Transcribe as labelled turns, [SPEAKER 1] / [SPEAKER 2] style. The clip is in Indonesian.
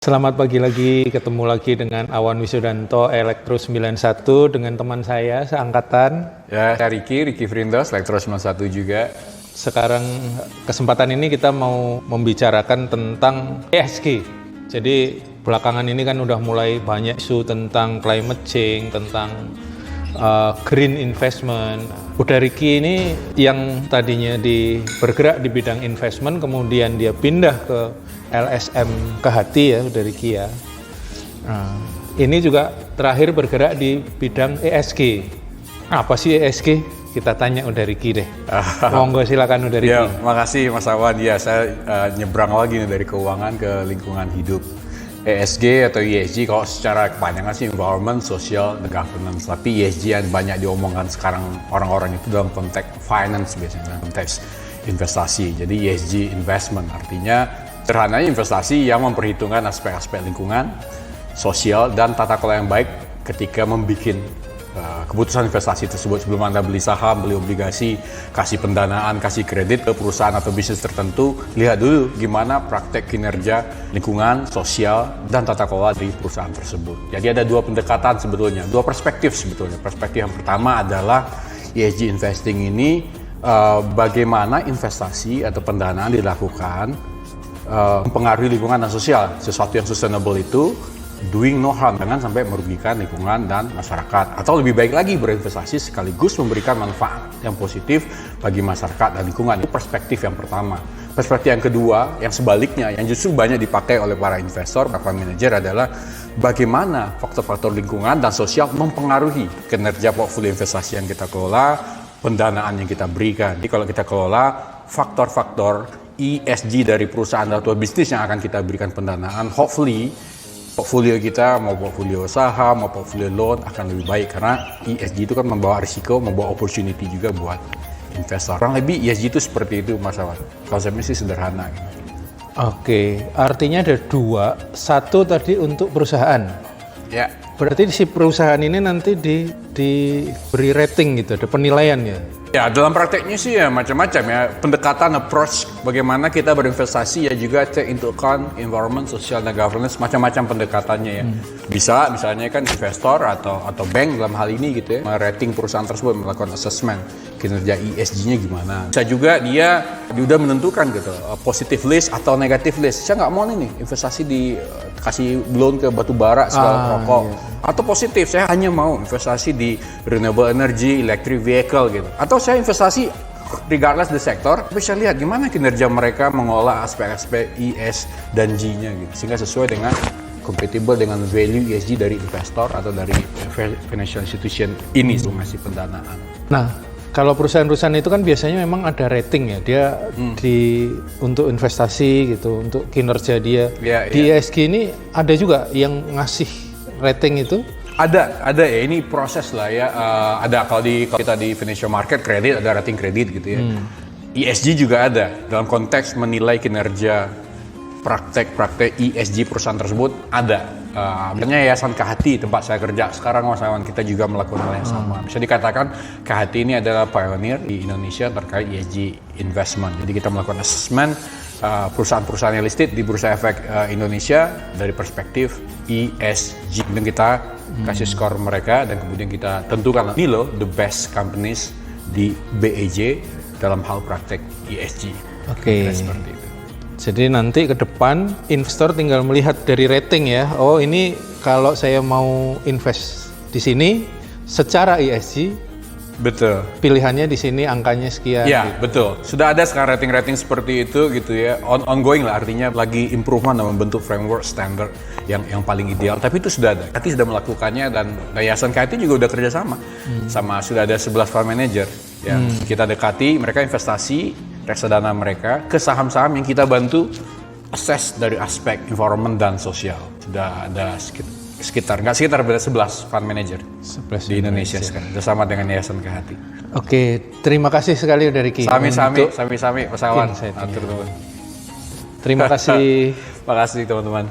[SPEAKER 1] Selamat pagi lagi, ketemu lagi dengan Awan Wisudanto, Elektro 91 dengan teman saya seangkatan.
[SPEAKER 2] Ya, saya Ricky Frindos, Elektro 91 juga.
[SPEAKER 1] Sekarang kesempatan ini kita mau membicarakan tentang ESG. Jadi belakangan ini kan udah mulai banyak isu tentang climate change, tentang green investment. Udah Ricky ini yang tadinya bergerak di bidang investment, kemudian dia pindah ke LSM Kehati ya, udah Ricky ya. Nah, ini juga terakhir bergerak di bidang ESG. Apa sih ESG? Kita tanya udah Ricky deh. Monggo silakan udah Ricky.
[SPEAKER 2] Ya, makasih Mas Awan. Ya, saya nyebrang lagi nih dari keuangan ke lingkungan hidup. ESG atau ESG kalau secara kepanjangan sih environment, social, and governance. Tapi ESG yang banyak diomongkan sekarang orang-orang itu dalam konteks finance biasanya, dalam konteks investasi. Jadi ESG investment artinya sederhananya investasi yang memperhitungkan aspek-aspek lingkungan, sosial, dan tata kelola yang baik ketika membuat keputusan investasi tersebut. Sebelum Anda beli saham, beli obligasi, kasih pendanaan, kasih kredit ke perusahaan atau bisnis tertentu, lihat dulu gimana praktek kinerja lingkungan, sosial, dan tata kelola dari perusahaan tersebut. Jadi ada dua pendekatan sebetulnya, dua perspektif sebetulnya. Perspektif yang pertama adalah ESG investing ini bagaimana investasi atau pendanaan dilakukan mempengaruhi lingkungan dan sosial. Sesuatu yang sustainable itu doing no harm, jangan sampai merugikan lingkungan dan masyarakat. Atau lebih baik lagi berinvestasi sekaligus memberikan manfaat yang positif bagi masyarakat dan lingkungan. Itu perspektif yang pertama. Perspektif yang kedua, yang sebaliknya, yang justru banyak dipakai oleh para investor, para manajer adalah bagaimana faktor-faktor lingkungan dan sosial mempengaruhi kinerja portfolio investasi yang kita kelola, pendanaan yang kita berikan. Jadi kalau kita kelola faktor-faktor ESG dari perusahaan atau bisnis yang akan kita berikan pendanaan, hopefully portfolio kita mau portfolio saham, mau portfolio loan akan lebih baik karena ESG itu kan membawa risiko, membawa opportunity juga buat investor. Kurang lebih ESG itu seperti itu Mas Awan. Konsepnya sih sederhana.
[SPEAKER 1] Oke, artinya ada dua. Satu tadi untuk perusahaan.
[SPEAKER 2] Ya.
[SPEAKER 1] Berarti si perusahaan ini nanti diberi rating gitu, ada penilaian ya?
[SPEAKER 2] Ya, dalam prakteknya sih ya macam-macam ya. Pendekatan approach bagaimana kita berinvestasi ya juga take into account environment, social, dan governance, macam-macam pendekatannya ya. Bisa misalnya kan investor atau bank dalam hal ini gitu ya, merating perusahaan tersebut, melakukan assessment kinerja ESG-nya gimana. Bisa juga dia udah menentukan gitu, positive list atau negative list. Saya nggak mau nih investasi kasih loan ke batu bara, segala rokok. Iya. Atau positif, saya hanya mau investasi di renewable energy, electric vehicle gitu. Atau saya investasi regardless the sektor, tapi saya lihat gimana kinerja mereka mengolah aspek-aspek ES dan G-nya gitu. Sehingga sesuai dengan compatible dengan value ESG dari investor atau dari financial institution ini untuk ngasih pendanaan.
[SPEAKER 1] Nah, kalau perusahaan-perusahaan itu kan biasanya memang ada rating ya, dia untuk investasi gitu, untuk kinerja dia. Di ESG ini ada juga yang ngasih rating itu?
[SPEAKER 2] Ada ya, ini proses lah ya. Ada kalau kita di financial market kredit ada rating kredit gitu ya. ESG juga ada dalam konteks menilai kinerja praktek ESG perusahaan tersebut ada. Misalnya Yayasan Kehati tempat saya kerja sekarang Mas Awan, kita juga melakukan hal yang sama. Bisa dikatakan Kehati ini adalah pioneer di Indonesia terkait ESG investment. Jadi kita melakukan assessment perusahaan-perusahaan yang listed di Bursa Efek Indonesia dari perspektif ESG. Kemudian kita kasih skor mereka dan kemudian kita tentukan ini loh the best companies di BEJ dalam hal praktek ESG.
[SPEAKER 1] Oke. Seperti itu. Jadi nanti ke depan investor tinggal melihat dari rating ya. Oh ini kalau saya mau invest di sini secara ESG,
[SPEAKER 2] betul.
[SPEAKER 1] Pilihannya di sini angkanya sekian.
[SPEAKER 2] Ya
[SPEAKER 1] gitu.
[SPEAKER 2] Betul. Sudah ada sekarang rating-rating seperti itu gitu ya. Ongoing lah, artinya lagi improvement dan membentuk framework standar yang paling ideal. Tapi itu sudah ada. Kati sudah melakukannya dan Yayasan Kati juga udah kerjasama sama sudah ada 11 fund manager yang kita dekati. Mereka investasi reksadana mereka ke saham-saham yang kita bantu assess dari aspek environment dan sosial. Sudah ada berada 11 fund manager 11 di Indonesia sekarang bersama dengan Yayasan Kehati.
[SPEAKER 1] Oke, terima kasih sekali udah Ricky.
[SPEAKER 2] Sami-sami Mas Awan.
[SPEAKER 1] Terima kasih.
[SPEAKER 2] Makasih teman-teman.